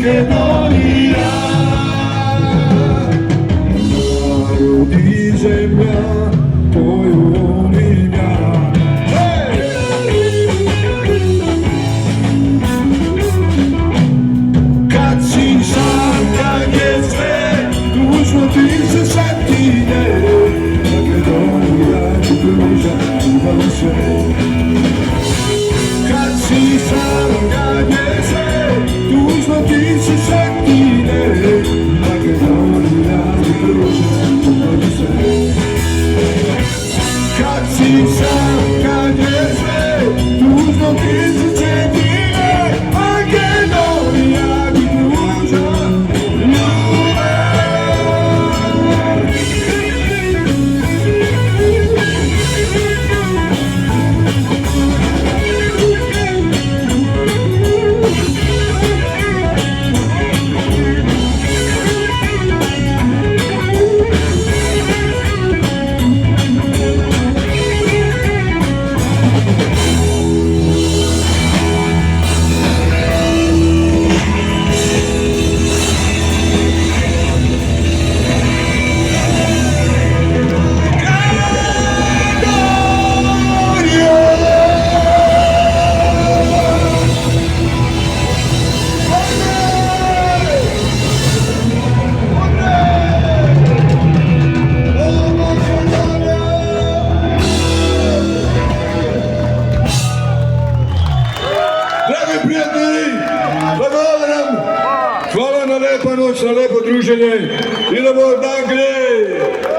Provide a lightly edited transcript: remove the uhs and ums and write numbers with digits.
Makedonija, narod i zemlja koju volim ja. Kad si sam, kad je sve, dužno ti se setine, Makedonija ti pruža ljubav i sve. Kad si sam, kad je sve, dužno ti se setine, Makedonija ti pruža ljubav i sve. Kad si sam, kad je sve, dužno ti se setine, Makedonija ti pruža ljubav. Dragi prijatelji, hvala na lepa noč, na lepo druženje. Idemo, Danke!